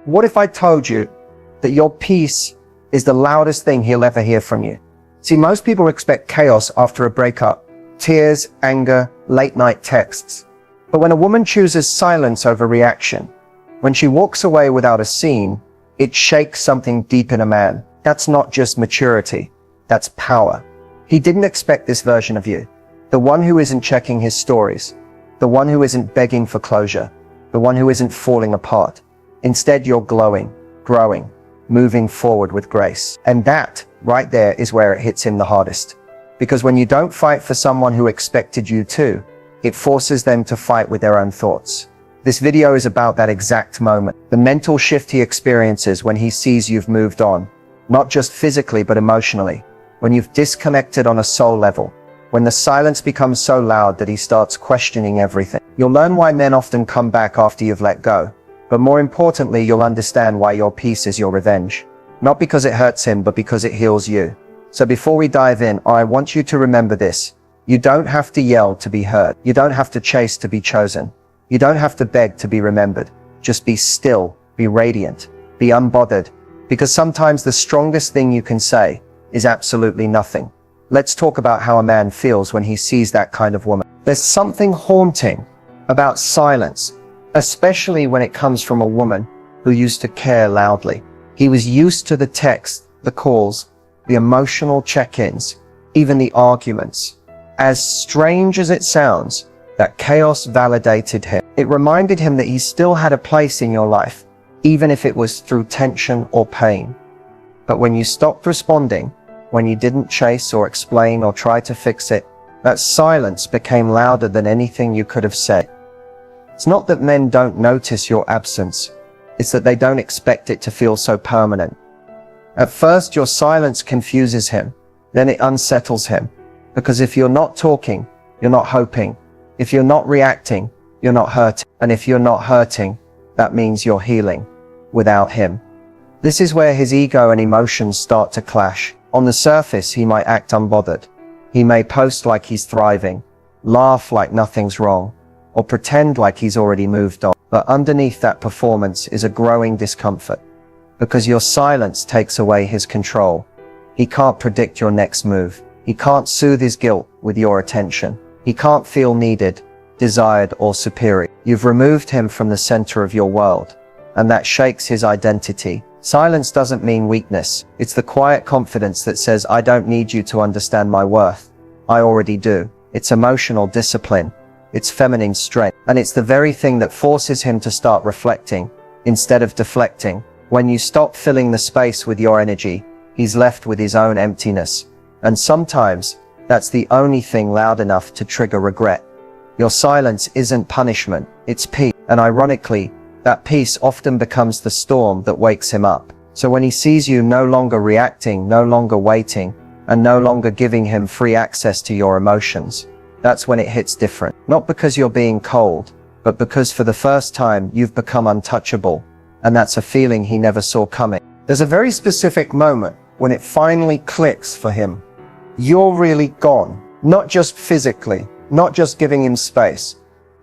What if I told you that your peace is the loudest thing he'll ever hear from you? See, most people expect chaos after a breakup, tears, anger, late night texts. But when a woman chooses silence over reaction, when she walks away without a scene, it shakes something deep in a man. That's not just maturity, that's power. He didn't expect this version of you. The one who isn't checking his stories, the one who isn't begging for closure, the one who isn't falling apart. Instead, you're glowing, growing, moving forward with grace. And that, right there, is where it hits him the hardest. Because when you don't fight for someone who expected you to, it forces them to fight with their own thoughts. This video is about that exact moment, the mental shift he experiences when he sees you've moved on, not just physically but emotionally, when you've disconnected on a soul level, when the silence becomes so loud that he starts questioning everything. You'll learn why men often come back after you've let go, but more importantly, you'll understand why your peace is your revenge. Not because it hurts him, but because it heals you. So before we dive in, I want you to remember this. You don't have to yell to be heard. You don't have to chase to be chosen. You don't have to beg to be remembered. Just be still, be radiant, be unbothered, because sometimes the strongest thing you can say is absolutely nothing. Let's talk about how a man feels when he sees that kind of woman. There's something haunting about silence, especially when it comes from a woman who used to care loudly. He was used to the texts, the calls, the emotional check-ins, even the arguments. As strange as it sounds, that chaos validated him. It reminded him that he still had a place in your life, even if it was through tension or pain. But when you stopped responding, when you didn't chase or explain or try to fix it, that silence became louder than anything you could have said. It's not that men don't notice your absence, it's that they don't expect it to feel so permanent. At first, your silence confuses him, then it unsettles him. Because if you're not talking, you're not hoping. If you're not reacting, you're not hurting. And if you're not hurting, that means you're healing without him. This is where his ego and emotions start to clash. On the surface, he might act unbothered. He may post like he's thriving, laugh like nothing's wrong, or pretend like he's already moved on. But underneath that performance is a growing discomfort. Because your silence takes away his control. He can't predict your next move. He can't soothe his guilt with your attention. He can't feel needed, desired, or superior. You've removed him from the center of your world, and that shakes his identity. Silence doesn't mean weakness. It's the quiet confidence that says, I don't need you to understand my worth. I already do. It's emotional discipline. It's feminine strength. And it's the very thing that forces him to start reflecting instead of deflecting. When you stop filling the space with your energy, he's left with his own emptiness. And sometimes, that's the only thing loud enough to trigger regret. Your silence isn't punishment, it's peace. And ironically, that peace often becomes the storm that wakes him up. So when he sees you no longer reacting, no longer waiting, and no longer giving him free access to your emotions, that's when it hits different. Not because you're being cold, but because for the first time you've become untouchable. And that's a feeling he never saw coming. There's a very specific moment when it finally clicks for him. You're really gone. Not just physically, not just giving him space,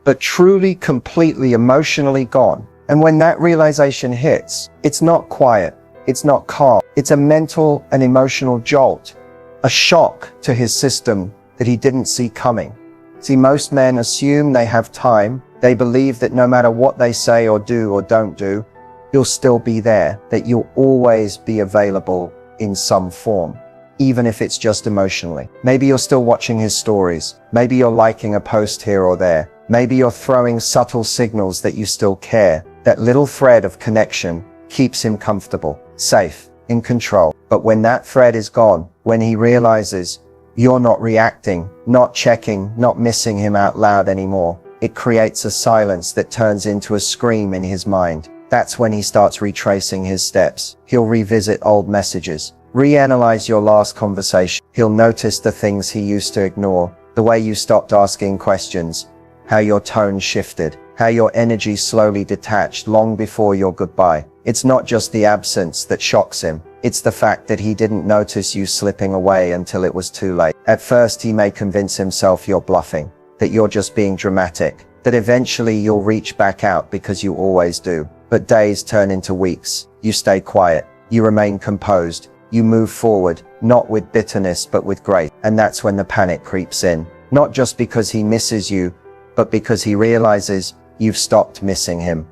but truly, completely, emotionally gone. And when that realization hits, it's not quiet, it's not calm, it's a mental and emotional jolt, a shock to his system that he didn't see coming. See, most men assume they have time. They believe that no matter what they say or do or don't do, you'll still be there, that you'll always be available in some form, even if it's just emotionally. Maybe you're still watching his stories. Maybe you're liking a post here or there. Maybe you're throwing subtle signals that you still care. That little thread of connection keeps him comfortable, safe, in control. But when that thread is gone, when he realizes you're not reacting, not checking, not missing him out loud anymore, it creates a silence that turns into a scream in his mind. That's when he starts retracing his steps. He'll revisit old messages, reanalyze your last conversation. He'll notice the things he used to ignore, the way you stopped asking questions, how your tone shifted, how your energy slowly detached long before your goodbye. It's not just the absence that shocks him. It's the fact that he didn't notice you slipping away until it was too late. At first, he may convince himself you're bluffing, that you're just being dramatic, that eventually you'll reach back out because you always do. But days turn into weeks. You stay quiet. You remain composed. You move forward, not with bitterness, but with grace. And that's when the panic creeps in. Not just because he misses you, but because he realizes you've stopped missing him.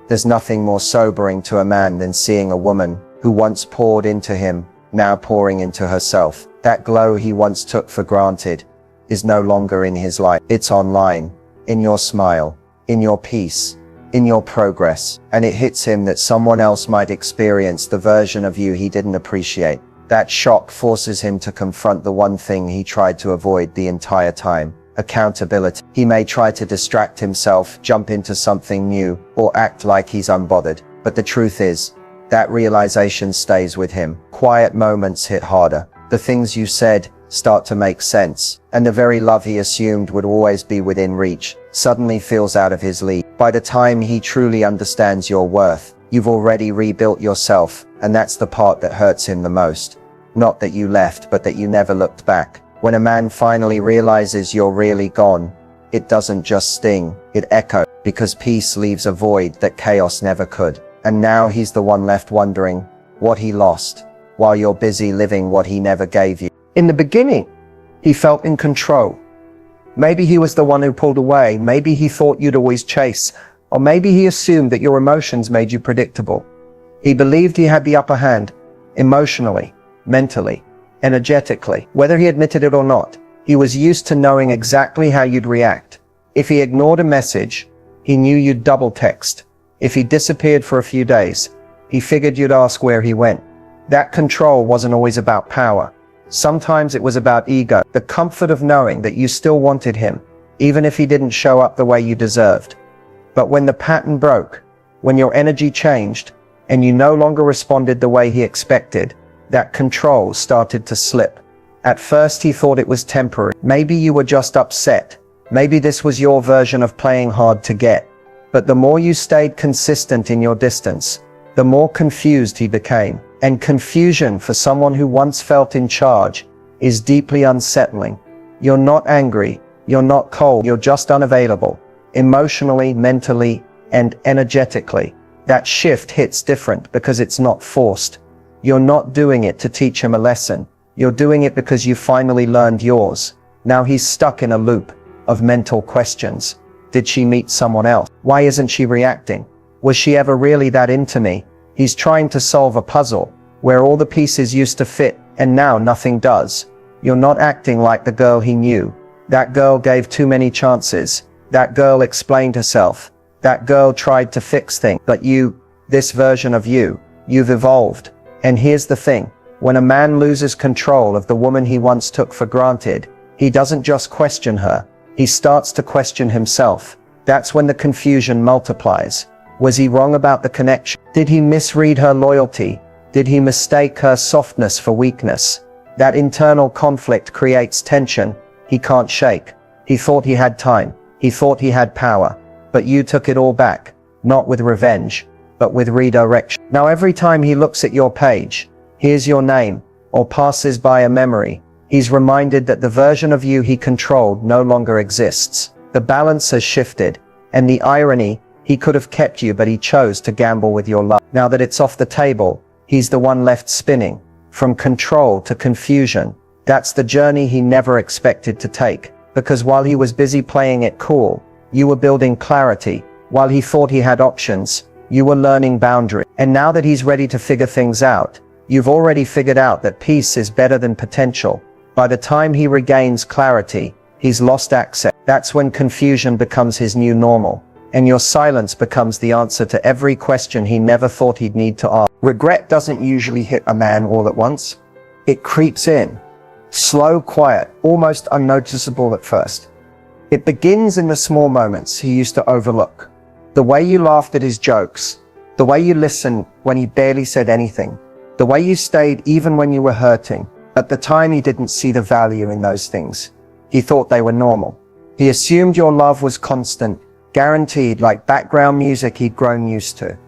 There's nothing more sobering to a man than seeing a woman who once poured into him, now pouring into herself. That glow he once took for granted is no longer in his life. It's online, in your smile, in your peace, in your progress. And it hits him that someone else might experience the version of you he didn't appreciate. That shock forces him to confront the one thing he tried to avoid the entire time: accountability. He may try to distract himself, jump into something new, or act like he's unbothered. But the truth is, that realization stays with him. Quiet moments hit harder. The things you said start to make sense, and the very love he assumed would always be within reach suddenly feels out of his league. By the time he truly understands your worth, you've already rebuilt yourself, and that's the part that hurts him the most. Not that you left, but that you never looked back. When a man finally realizes you're really gone, it doesn't just sting, it echoes, because peace leaves a void that chaos never could. And now he's the one left wondering what he lost, while you're busy living what he never gave you. In the beginning, he felt in control. Maybe he was the one who pulled away. Maybe he thought you'd always chase. Or maybe he assumed that your emotions made you predictable. He believed he had the upper hand, emotionally, mentally, energetically. Whether he admitted it or not, he was used to knowing exactly how you'd react. If he ignored a message, he knew you'd double text. If he disappeared for a few days, he figured you'd ask where he went. That control wasn't always about power. Sometimes it was about ego, the comfort of knowing that you still wanted him, even if he didn't show up the way you deserved. But when the pattern broke, when your energy changed, and you no longer responded the way he expected, that control started to slip. At first he thought it was temporary. Maybe you were just upset. Maybe this was your version of playing hard to get. But the more you stayed consistent in your distance, the more confused he became. And confusion for someone who once felt in charge is deeply unsettling. You're not angry, you're not cold, you're just unavailable, emotionally, mentally, and energetically. That shift hits different because it's not forced. You're not doing it to teach him a lesson. You're doing it because you finally learned yours. Now he's stuck in a loop of mental questions. Did she meet someone else? Why isn't she reacting? Was she ever really that into me? He's trying to solve a puzzle where all the pieces used to fit, and now nothing does. You're not acting like the girl he knew. That girl gave too many chances. That girl explained herself. That girl tried to fix things. But you, this version of you, you've evolved. And here's the thing. When a man loses control of the woman he once took for granted, he doesn't just question her. He starts to question himself. That's when the confusion multiplies. Was he wrong about the connection? Did he misread her loyalty? Did he mistake her softness for weakness? That internal conflict creates tension he can't shake. He thought he had time. He thought he had power. But you took it all back. Not with revenge, but with redirection. Now every time he looks at your page, hears your name, or passes by a memory, he's reminded that the version of you he controlled no longer exists. The balance has shifted, and the irony, he could have kept you, but he chose to gamble with your love. Now that it's off the table, he's the one left spinning, from control to confusion. That's the journey he never expected to take, because while he was busy playing it cool, you were building clarity. While he thought he had options, you were learning boundaries. And now that he's ready to figure things out, you've already figured out that peace is better than potential. By the time he regains clarity, he's lost access. That's when confusion becomes his new normal, and your silence becomes the answer to every question he never thought he'd need to ask. Regret doesn't usually hit a man all at once. It creeps in, slow, quiet, almost unnoticeable at first. It begins in the small moments he used to overlook. The way you laughed at his jokes, the way you listened when he barely said anything, the way you stayed even when you were hurting. At the time, he didn't see the value in those things. He thought they were normal. He assumed your love was constant, guaranteed, like background music he'd grown used to.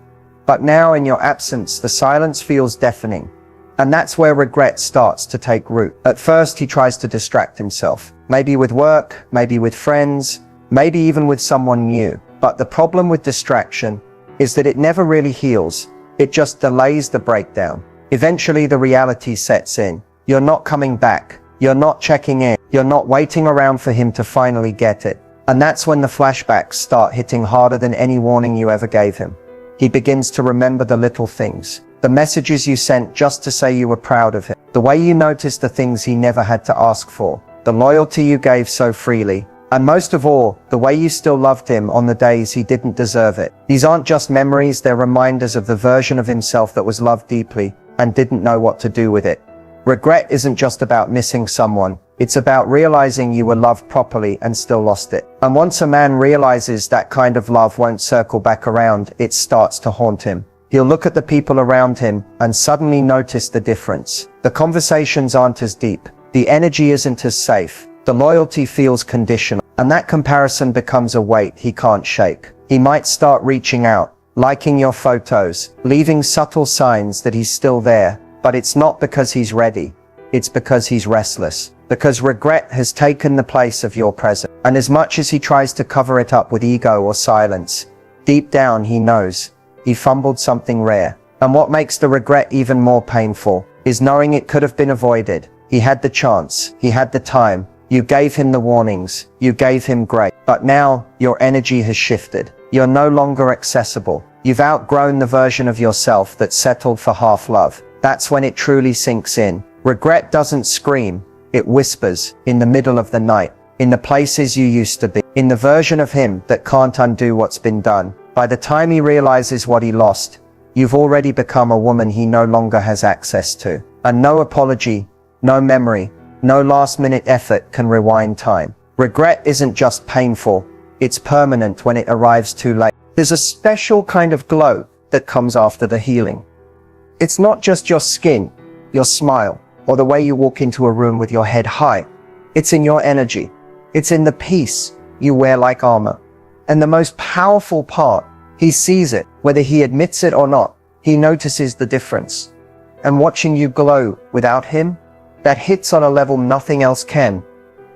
But now, in your absence, the silence feels deafening. And that's where regret starts to take root. At first, he tries to distract himself. Maybe with work, maybe with friends, maybe even with someone new. But the problem with distraction is that it never really heals. It just delays the breakdown. Eventually the reality sets in. You're not coming back. You're not checking in. You're not waiting around for him to finally get it. And that's when the flashbacks start hitting harder than any warning you ever gave him. He begins to remember the little things. The messages you sent just to say you were proud of him. The way you noticed the things he never had to ask for. The loyalty you gave so freely. And most of all, the way you still loved him on the days he didn't deserve it. These aren't just memories, they're reminders of the version of himself that was loved deeply and didn't know what to do with it. Regret isn't just about missing someone. It's about realizing you were loved properly and still lost it. And once a man realizes that kind of love won't circle back around, it starts to haunt him. He'll look at the people around him and suddenly notice the difference. The conversations aren't as deep. The energy isn't as safe. The loyalty feels conditional. And that comparison becomes a weight he can't shake. He might start reaching out, liking your photos, leaving subtle signs that he's still there. But it's not because he's ready. It's because he's restless. Because regret has taken the place of your presence. And as much as he tries to cover it up with ego or silence, deep down he knows he fumbled something rare. And what makes the regret even more painful is knowing it could have been avoided. He had the chance. He had the time. You gave him the warnings. You gave him grace. But now your energy has shifted. You're no longer accessible. You've outgrown the version of yourself that settled for half love. That's when it truly sinks in. Regret doesn't scream. It whispers in the middle of the night, in the places you used to be, in the version of him that can't undo what's been done. By the time he realizes what he lost, you've already become a woman he no longer has access to. And no apology, no memory, no last-minute effort can rewind time. Regret isn't just painful, it's permanent when it arrives too late. There's a special kind of glow that comes after the healing. It's not just your skin, your smile, or the way you walk into a room with your head high. It's in your energy. It's in the peace you wear like armor. And the most powerful part, he sees it, whether he admits it or not. He notices the difference. And watching you glow without him, that hits on a level nothing else can.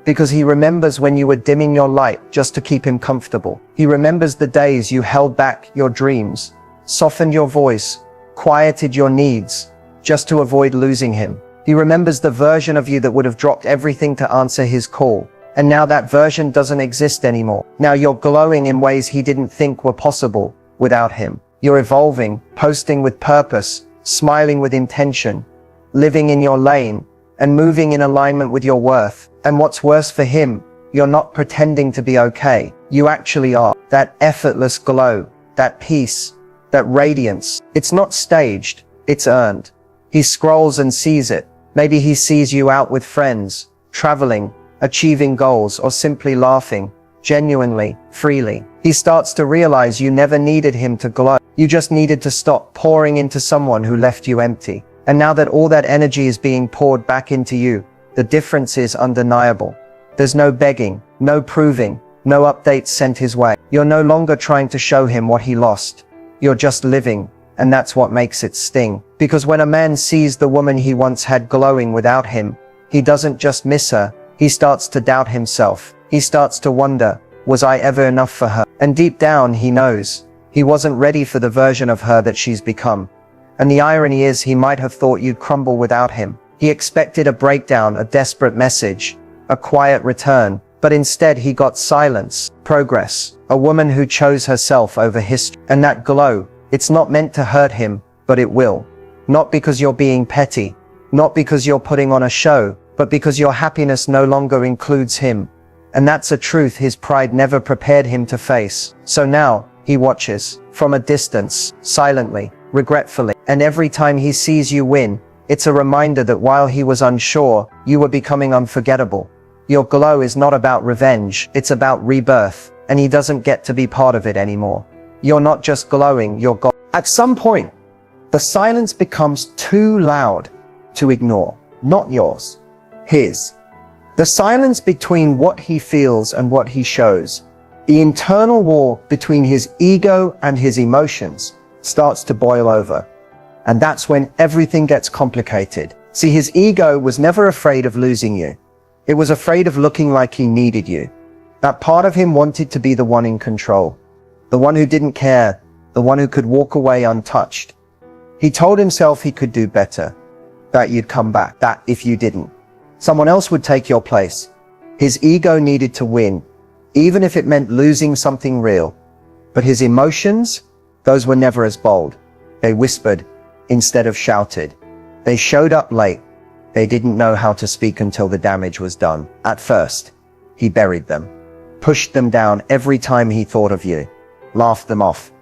Because he remembers when you were dimming your light just to keep him comfortable. He remembers the days you held back your dreams, softened your voice, quieted your needs, just to avoid losing him. He remembers the version of you that would have dropped everything to answer his call. And now that version doesn't exist anymore. Now you're glowing in ways he didn't think were possible without him. You're evolving, posting with purpose, smiling with intention, living in your lane, and moving in alignment with your worth. And what's worse for him, you're not pretending to be okay. You actually are. That effortless glow, that peace, that radiance. It's not staged, it's earned. He scrolls and sees it. Maybe he sees you out with friends, traveling, achieving goals, or simply laughing, genuinely, freely. He starts to realize you never needed him to glow. You just needed to stop pouring into someone who left you empty. And now that all that energy is being poured back into you, the difference is undeniable. There's no begging, no proving, no updates sent his way. You're no longer trying to show him what he lost. You're just living. And that's what makes it sting. Because when a man sees the woman he once had glowing without him, he doesn't just miss her, he starts to doubt himself. He starts to wonder, was I ever enough for her? And deep down he knows, he wasn't ready for the version of her that she's become. And the irony is he might have thought you'd crumble without him. He expected a breakdown, a desperate message, a quiet return. But instead he got silence, progress, a woman who chose herself over history. And that glow, it's not meant to hurt him, but it will. Not because you're being petty, not because you're putting on a show, but because your happiness no longer includes him. And that's a truth his pride never prepared him to face. So now, he watches, from a distance, silently, regretfully. And every time he sees you win, it's a reminder that while he was unsure, you were becoming unforgettable. Your glow is not about revenge, it's about rebirth, and he doesn't get to be part of it anymore. You're not just glowing, you're gone. At some point, the silence becomes too loud to ignore. Not yours, his. The silence between what he feels and what he shows. The internal war between his ego and his emotions starts to boil over. And that's when everything gets complicated. See, his ego was never afraid of losing you. It was afraid of looking like he needed you. That part of him wanted to be the one in control. The one who didn't care, the one who could walk away untouched. He told himself he could do better, that you'd come back, that if you didn't, someone else would take your place. His ego needed to win, even if it meant losing something real. But his emotions, those were never as bold. They whispered instead of shouted. They showed up late. They didn't know how to speak until the damage was done. At first, he buried them, pushed them down every time he thought of you, laughed them off,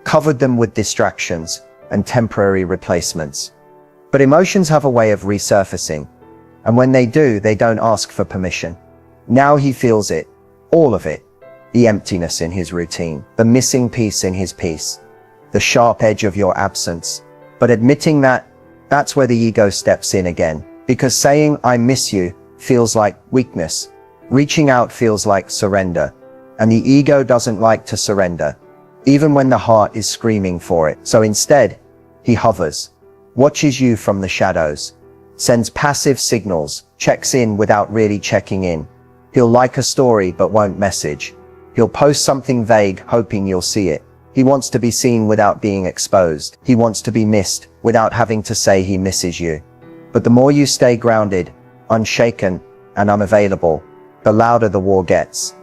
covered them with distractions and temporary replacements. But emotions have a way of resurfacing, and when they do, they don't ask for permission. Now he feels it, all of it, the emptiness in his routine, the missing piece in his peace, the sharp edge of your absence. But admitting that's where the ego steps in again, because saying I miss you feels like weakness. Reaching out feels like surrender, and the ego doesn't like to surrender, even when the heart is screaming for it. So instead, he hovers, watches you from the shadows, sends passive signals, checks in without really checking in. He'll like a story but won't message. He'll post something vague hoping you'll see it. He wants to be seen without being exposed. He wants to be missed without having to say he misses you. But the more you stay grounded, unshaken, and unavailable, the louder the war gets.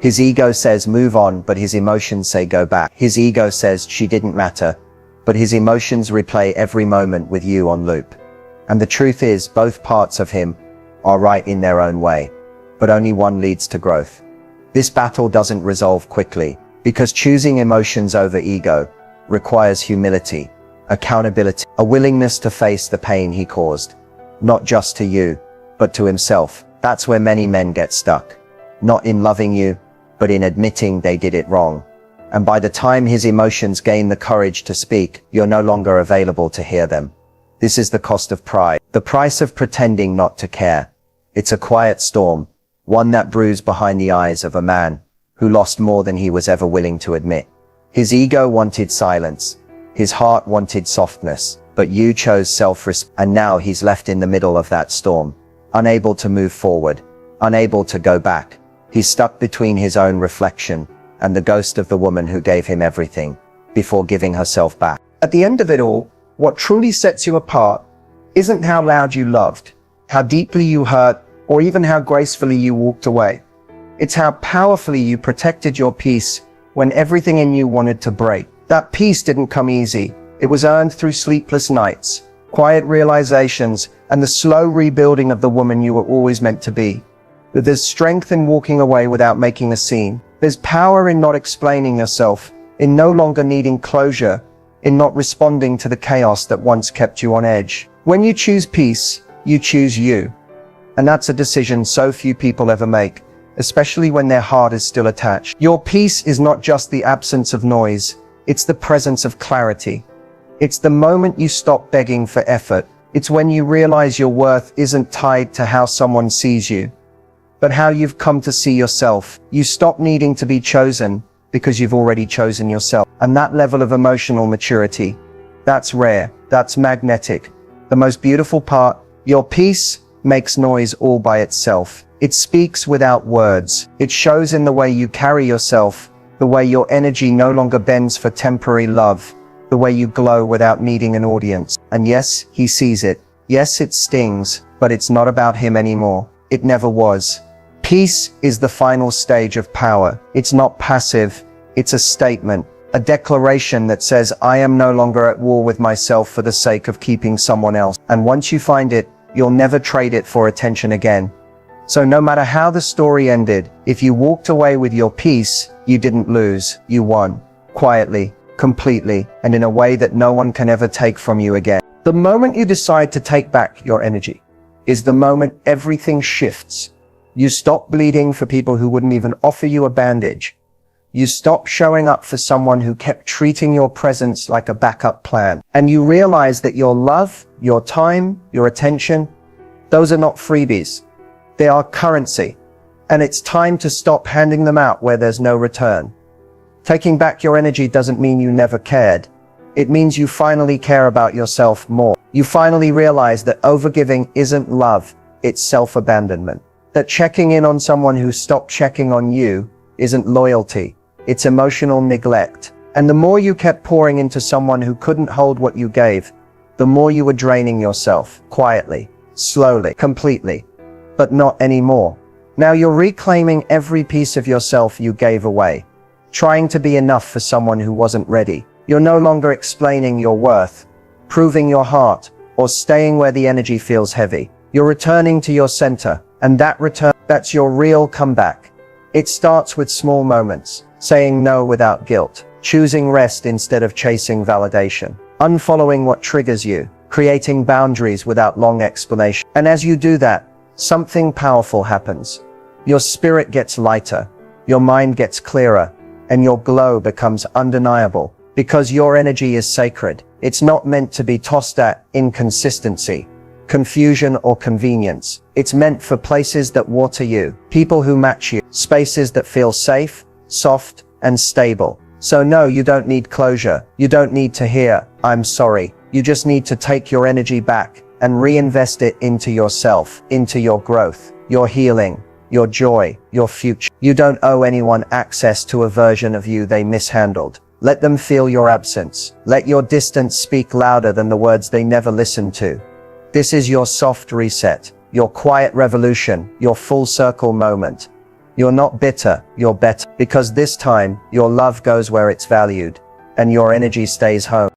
His ego says move on, but his emotions say go back. His ego says she didn't matter, but his emotions replay every moment with you on loop. And the truth is, both parts of him are right in their own way, but only one leads to growth. This battle doesn't resolve quickly, because choosing emotions over ego requires humility, accountability, a willingness to face the pain he caused, not just to you, but to himself. That's where many men get stuck, not in loving you, but in admitting they did it wrong. And by the time his emotions gain the courage to speak, you're no longer available to hear them. This is the cost of pride, the price of pretending not to care. It's a quiet storm, one that brews behind the eyes of a man who lost more than he was ever willing to admit. His ego wanted silence, his heart wanted softness, but you chose self-respect, and now he's left in the middle of that storm, unable to move forward, unable to go back. He's stuck between his own reflection and the ghost of the woman who gave him everything before giving herself back. At the end of it all, what truly sets you apart isn't how loud you loved, how deeply you hurt, or even how gracefully you walked away. It's how powerfully you protected your peace when everything in you wanted to break. That peace didn't come easy. It was earned through sleepless nights, quiet realizations, and the slow rebuilding of the woman you were always meant to be. But there's strength in walking away without making a scene. There's power in not explaining yourself, in no longer needing closure, in not responding to the chaos that once kept you on edge. When you choose peace, you choose you. And that's a decision so few people ever make, especially when their heart is still attached. Your peace is not just the absence of noise, it's the presence of clarity. It's the moment you stop begging for effort. It's when you realize your worth isn't tied to how someone sees you, but how you've come to see yourself. You stop needing to be chosen because you've already chosen yourself. And that level of emotional maturity, that's rare, that's magnetic. The most beautiful part, your peace makes noise all by itself. It speaks without words. It shows in the way you carry yourself, the way your energy no longer bends for temporary love, the way you glow without needing an audience. And yes, he sees it. Yes, it stings, but it's not about him anymore. It never was. Peace is the final stage of power. It's not passive. It's a statement, a declaration that says, I am no longer at war with myself for the sake of keeping someone else. And once you find it, you'll never trade it for attention again. So no matter how the story ended, if you walked away with your peace, you didn't lose, you won. Quietly, completely, and in a way that no one can ever take from you again. The moment you decide to take back your energy is the moment everything shifts. You stop bleeding for people who wouldn't even offer you a bandage. You stop showing up for someone who kept treating your presence like a backup plan. And you realize that your love, your time, your attention, those are not freebies. They are currency. And it's time to stop handing them out where there's no return. Taking back your energy doesn't mean you never cared. It means you finally care about yourself more. You finally realize that overgiving isn't love, it's self-abandonment. That checking in on someone who stopped checking on you isn't loyalty, it's emotional neglect. And the more you kept pouring into someone who couldn't hold what you gave, the more you were draining yourself, quietly, slowly, completely. But not anymore. Now you're reclaiming every piece of yourself you gave away, trying to be enough for someone who wasn't ready. You're no longer explaining your worth, proving your heart, or staying where the energy feels heavy. You're returning to your center, and that's your real comeback. It starts with small moments, saying no without guilt, choosing rest instead of chasing validation, unfollowing what triggers you, creating boundaries without long explanation. And as you do that, something powerful happens. Your spirit gets lighter, your mind gets clearer, and your glow becomes undeniable. Because your energy is sacred. It's not meant to be tossed at inconsistency, confusion, or convenience. It's meant for places that water you, people who match you, spaces that feel safe, soft, and stable. So no, you don't need closure. You don't need to hear, "I'm sorry." You just need to take your energy back and reinvest it into yourself, into your growth, your healing, your joy, your future. You don't owe anyone access to a version of you they mishandled. Let them feel your absence. Let your distance speak louder than the words they never listened to. This is your soft reset, your quiet revolution, your full circle moment. You're not bitter, you're better. Because this time, your love goes where it's valued, and your energy stays home.